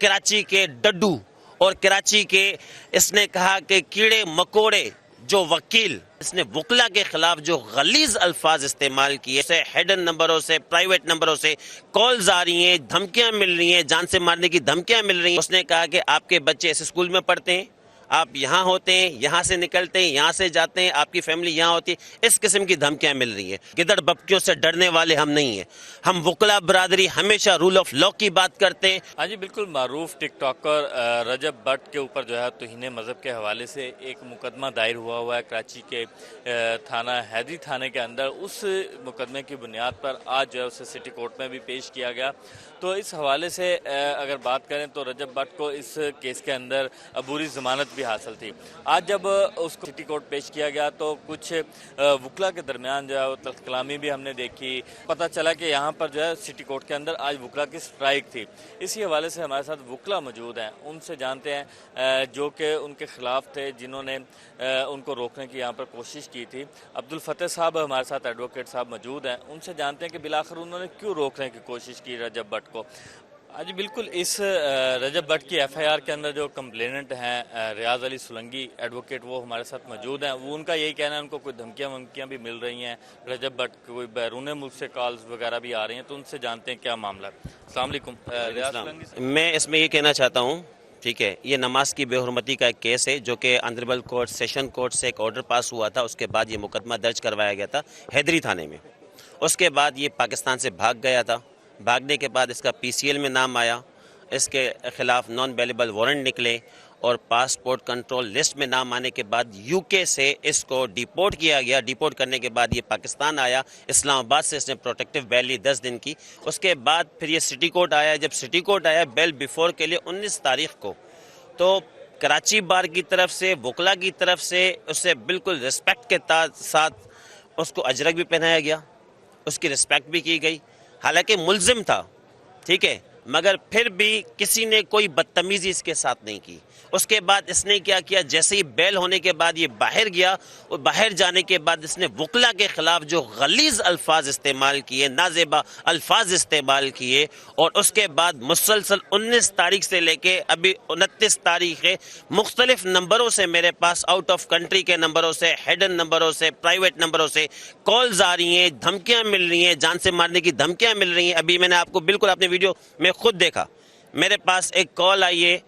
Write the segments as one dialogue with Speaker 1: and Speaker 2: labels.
Speaker 1: कराची के डड्डू और कराची के इसने कहा कि कीड़े मकोड़े जो वकील, इसने वकला के खिलाफ जो गलीज अल्फाज इस्तेमाल किए, से हेडन नंबरों से, प्राइवेट नंबरों से कॉल्स आ रही हैं, धमकियां मिल रही हैं, जान से मारने की धमकियां मिल रही हैं। उसने कहा कि आपके बच्चे इस स्कूल में पढ़ते हैं, आप यहाँ होते हैं, यहाँ से निकलते हैं, यहाँ से जाते हैं, आपकी फैमिली यहाँ होती है, इस किस्म की धमकियां मिल रही हैं। गिदड़ बपकियों से डरने वाले हम नहीं हैं। हम वकला बरादरी हमेशा रूल ऑफ लॉ की बात करते हैं।
Speaker 2: हाँ जी, बिल्कुल मारूफ टिकटॉकर रजब भट्ट के ऊपर जो है तौहीन मज़हब के हवाले से एक मुकदमा दायर हुआ है कराची के थाना हैदरी थाने के अंदर। उस मुकदमे की बुनियाद पर आज जो है उसे सिटी कोर्ट में भी पेश किया गया। तो इस हवाले से अगर बात करें तो रजब भट्ट को इस केस के अंदर अबूरी ज़मानत भी हासिल थी। आज जब उसको सिटी कोर्ट पेश किया गया तो कुछ वकला के दरमियान जो है तल्ख कलामी भी हमने देखी। पता चला कि यहाँ पर जो है सिटी कोर्ट के अंदर आज वकला की स्ट्राइक थी। इसी हवाले से हमारे साथ वकला मौजूद हैं, उनसे जानते हैं जो कि उनके ख़िलाफ़ थे, जिन्होंने उनको रोकने की यहाँ पर कोशिश की थी। अब्दुल फतेह साहब हमारे साथ एडवोकेट साहब मौजूद हैं, उनसे जानते हैं कि बिलाखिर उन्होंने क्यों रोकने की कोशिश की रजब भट्ट को। आज बिल्कुल इस रजब भट्ट की एफआईआर के अंदर जो कंप्लेनेंट हैं रियाज अली सुलंगी एडवोकेट, वो हमारे साथ मौजूद हैं। वो उनका यही कहना है उनको कोई धमकियाँ भी मिल रही हैं रजब भट्ट, कोई बैरून मुल्क से कॉल्स वगैरह भी आ रही हैं। तो उनसे जानते हैं क्या मामला है। अस्सलाम वालेकुम रियाज सुलंगी।
Speaker 1: मैं इसमें ये कहना चाहता हूँ, ठीक है, ये नमाज की बेहुरमती का एक केस है जो कि ऑनरेबल कोर्ट सेशन कोर्ट से एक ऑर्डर पास हुआ था। उसके बाद ये मुकदमा दर्ज करवाया गया था हैदरी थाने में। उसके बाद ये पाकिस्तान से भाग गया था। भागने के बाद इसका पीसीएल में नाम आया, इसके खिलाफ नॉन बेलेबल वारंट निकले और पासपोर्ट कंट्रोल लिस्ट में नाम आने के बाद यूके से इसको डिपोर्ट किया गया। डिपोर्ट करने के बाद ये पाकिस्तान आया, इस्लामाबाद से इसने प्रोटेक्टिव बेल ली 10 दिन की। उसके बाद फिर ये सिटी कोर्ट आया। जब सिटी कोर्ट आया बेल बिफोर के लिए 19 तारीख को, तो कराची बार की तरफ से, वकला की तरफ से उससे बिल्कुल रिस्पेक्ट के साथ उसको अजरक भी पहनाया गया, उसकी रिस्पेक्ट भी की गई। हालांकि मुल्जिम था, ठीक है, मगर फिर भी किसी ने कोई बदतमीजी इसके साथ नहीं की। उसके बाद इसने क्या किया, जैसे ही बेल होने के बाद ये बाहर गया और बाहर जाने के बाद इसने वकला के खिलाफ जो गलीज अल्फाज इस्तेमाल किए, नाजेबा अल्फाज इस्तेमाल किए, और उसके बाद मुसलसल 19 तारीख से लेके अभी 29 तारीख है, मुख्तलिफ नंबरों से मेरे पास, आउट ऑफ कंट्री के नंबरों से, हेडन नंबरों से, प्राइवेट नंबरों से कॉल्स आ रही हैं, धमकियां मिल रही हैं, जान से मारने की धमकियां मिल रही हैं। अभी मैंने आपको बिल्कुल अपने वीडियो में खुद देखा, मेरे पास एक कॉल आई है,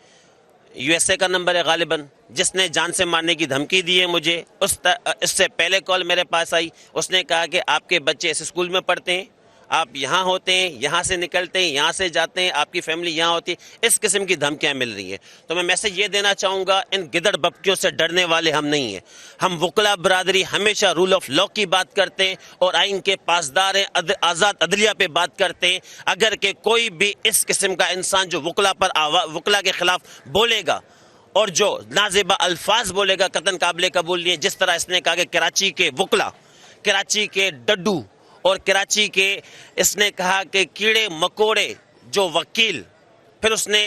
Speaker 1: यूएसए का नंबर है गालिबन, जिसने जान से मारने की धमकी दी है मुझे। इससे पहले कॉल मेरे पास आई, उसने कहा कि आपके बच्चे इस स्कूल में पढ़ते हैं, आप यहाँ होते हैं, यहाँ से निकलते हैं, यहाँ से जाते हैं, आपकी फैमिली यहाँ होती है, इस किस्म की धमकियाँ मिल रही हैं। तो मैं मैसेज ये देना चाहूँगा, इन गिदड़ बपकियों से डरने वाले हम नहीं हैं। हम वकला बरादरी हमेशा रूल ऑफ लॉ की बात करते हैं और आइन के पासदार हैं, आज़ाद अदलिया पे बात करते हैं। अगर के कोई भी इस किस्म का इंसान जो वकला के खिलाफ बोलेगा और जो नाजेबा अल्फाज बोलेगा, कतन काबिल कबूल नहीं है। जिस तरह इसने कहा कि कराची के वकला, कराची के डड्डू और कराची के, इसने कहा कि कीड़े मकोड़े जो वकील, फिर उसने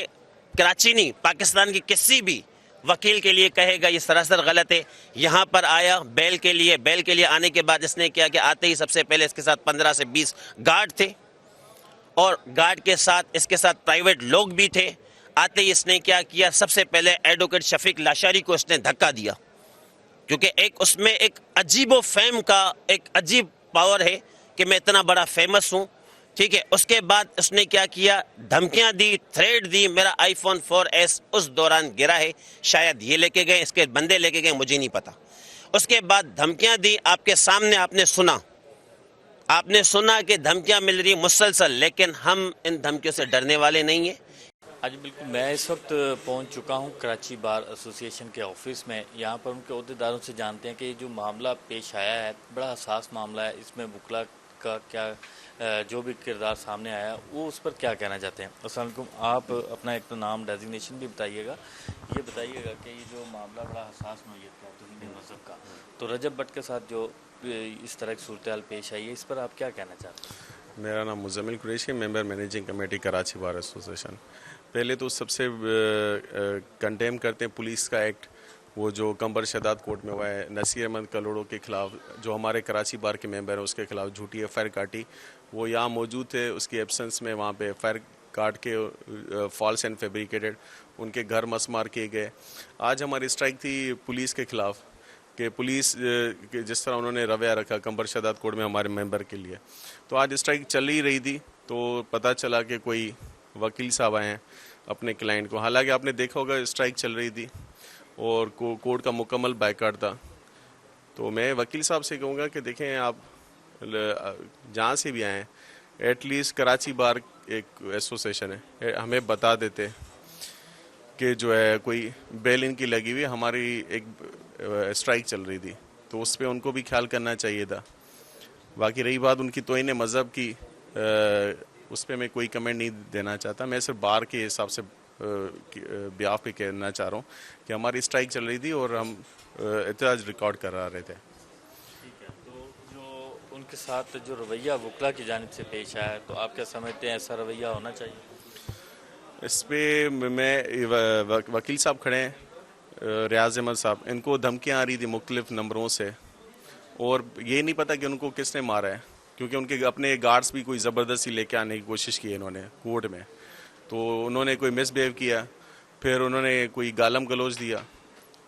Speaker 1: कराची नहीं पाकिस्तान की किसी भी वकील के लिए कहेगा, ये सरासर गलत है। यहाँ पर आया बेल के लिए आने के बाद इसने किया कि आते ही सबसे पहले इसके साथ 15 से 20 गार्ड थे और गार्ड के साथ इसके साथ प्राइवेट लोग भी थे। आते ही इसने क्या किया, सबसे पहले एडवोकेट शफीक लाशारी को इसने धक्का दिया, क्योंकि एक उसमें एक अजीबो फेम का एक अजीब पावर है कि मैं इतना बड़ा फेमस हूँ, ठीक है। उसके बाद उसने क्या किया, धमकियाँ दी, थ्रेट दी। मेरा iPhone 4S उस दौरान गिरा है, शायद ये लेके गए, इसके बंदे लेके गए, मुझे नहीं पता। उसके बाद धमकियाँ दी, आपके सामने आपने सुना कि धमकियाँ मिल रही मुसलसल, लेकिन हम इन धमकियों से डरने वाले नहीं हैं।
Speaker 2: आज बिल्कुल मैं इस वक्त पहुंच चुका हूं कराची बार एसोसिएशन के ऑफिस में। यहां पर उनके अहदेदारों से जानते हैं कि ये जो मामला पेश आया है बड़ा हसास मामला है, इसमें वकला का क्या जो भी किरदार सामने आया वो उस पर क्या कहना चाहते हैं। अस्सलाम वालेकुम, आप अपना एक तो नाम डेजिग्नेशन भी बताइएगा, ये बताइएगा कि ये जो मामला बड़ा हसास नौयत का तौहीन मज़हब का, तो रजब भट्ट के साथ जो इस तरह की सूरत हाल पेश आई है, इस पर आप क्या कहना चाहते हैं।
Speaker 3: मेरा नाम Muzammil Qureshi, member managing committee Karachi bar association. पहले तो सबसे कंडेम करते हैं पुलिस का एक्ट, वो जो कंबर शहदाद कोर्ट में हुआ है नसीर अहमद कलोड़ो के ख़िलाफ़, जो हमारे कराची बार के मेंबर हैं, उसके ख़िलाफ़ झूठी एफआईआर काटी। वो यहाँ मौजूद थे, उसकी एब्सेंस में वहाँ पे एफआईआर کاٹ کے فالس اینڈ فیبریکیٹڈ ان کے گھر مسمار کیے گئے. آج ہماری اسٹرائک تھی پولیس کے خلاف کہ پولیس جس طرح انہوں نے رویہ رکھا کمبر شہداد کوٹ میں ہمارے ممبر کے لیے. تو آج اسٹرائک چل ہی رہی تھی تو پتہ چلا کہ کوئی وکیل صاحب آئے ہیں اپنے کلائنٹ کو. حالانکہ آپ نے دیکھا ہوگا اسٹرائک چل رہی تھی اور کورٹ کا مکمل بائیکاٹ تھا. تو میں وکیل صاحب سے کہوں گا کہ دیکھیں آپ جہاں سے بھی آئیں ایٹ لیسٹ کراچی بار ایک ایسوسیشن ہے, ہمیں بتا دیتے کہ جو ہے کوئی بیل ان کی لگی ہوئی, ہماری ایک اسٹرائک چل رہی تھی تو اس پہ ان کو بھی خیال کرنا چاہیے تھا. باقی رہی بات ان کی توہین مذہب کی, اس پہ میں کوئی کمنٹ نہیں دینا چاہتا. میں صرف بار کے حساب سے بیاف پہ کہنا چاہ رہا ہوں کہ ہماری اسٹرائک چل رہی تھی اور ہم احتجاج ریکارڈ کرا رہے تھے.
Speaker 2: تو جو ان کے ساتھ جو رویہ وکلا کی جانب سے پیش آیا ہے تو آپ کیا سمجھتے ہیں ایسا رویہ ہونا چاہیے؟
Speaker 3: اس پہ میں وکیل صاحب کھڑے ہیں ریاض احمد صاحب, ان کو دھمکیاں آ رہی تھی مختلف نمبروں سے اور یہ نہیں پتا کہ ان کو کس نے مارا ہے, کیونکہ ان کے اپنے گارڈز بھی کوئی زبردستی لے کے آنے کی کوشش کی انہوں نے کورٹ میں. تو انہوں نے کوئی مس بہیو کیا, پھر انہوں نے کوئی گالم گلوچ دیا,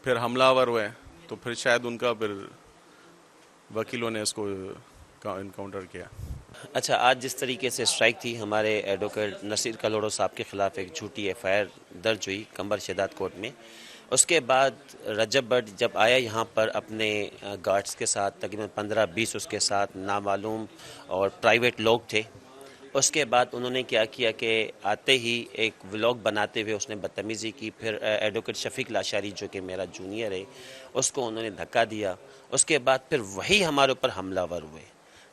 Speaker 3: پھر حملہ آور ہوئے, تو پھر شاید ان کا پھر وکیلوں نے اس کو انکاؤنٹر کیا.
Speaker 1: اچھا, آج جس طریقے سے اسٹرائک تھی, ہمارے ایڈوکیٹ نصیر کلوڑو صاحب کے خلاف ایک جھوٹی ایف آئی آر درج ہوئی کمبر شہداد کورٹ میں. اس کے بعد رجب بٹ جب آیا یہاں پر اپنے گارڈز کے ساتھ, تقریباً 15-20 اس کے ساتھ نامعلوم اور پرائیویٹ لوگ تھے. اس کے بعد انہوں نے کیا کیا کہ آتے ہی ایک ولاگ بناتے ہوئے اس نے بدتمیزی کی. پھر ایڈوکیٹ شفیق لاشاری جو کہ میرا جونیئر ہے, اس کو انہوں نے دھکا دیا. اس کے بعد پھر وہی ہمارے اوپر حملہ ور ہوئے.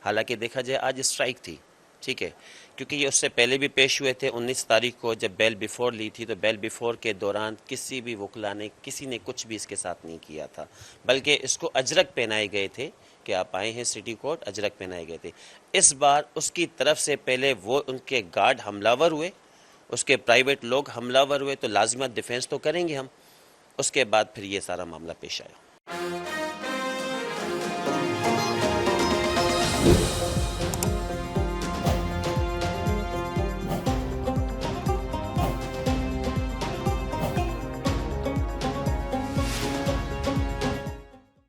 Speaker 1: حالانکہ دیکھا جائے آج اسٹرائک تھی, ٹھیک ہے, کیونکہ یہ اس سے پہلے بھی پیش ہوئے تھے. 19 تاریخ کو جب بیل بیفور لی تھی تو بیل بیفور کے دوران کسی بھی وکلا نے کسی نے کچھ بھی اس کے ساتھ نہیں کیا تھا, بلکہ اس کو اجرک پہنائے گئے تھے کہ آپ آئے ہیں سٹی کورٹ, اجرک پہنائے گئے تھے. اس بار اس کی طرف سے پہلے وہ ان کے گارڈ حملہ ور ہوئے, اس کے پرائیویٹ لوگ حملہ ور ہوئے, تو لازمت ڈیفینس تو کریں گے ہم. اس کے بعد پھر یہ سارا معاملہ پیش آیا.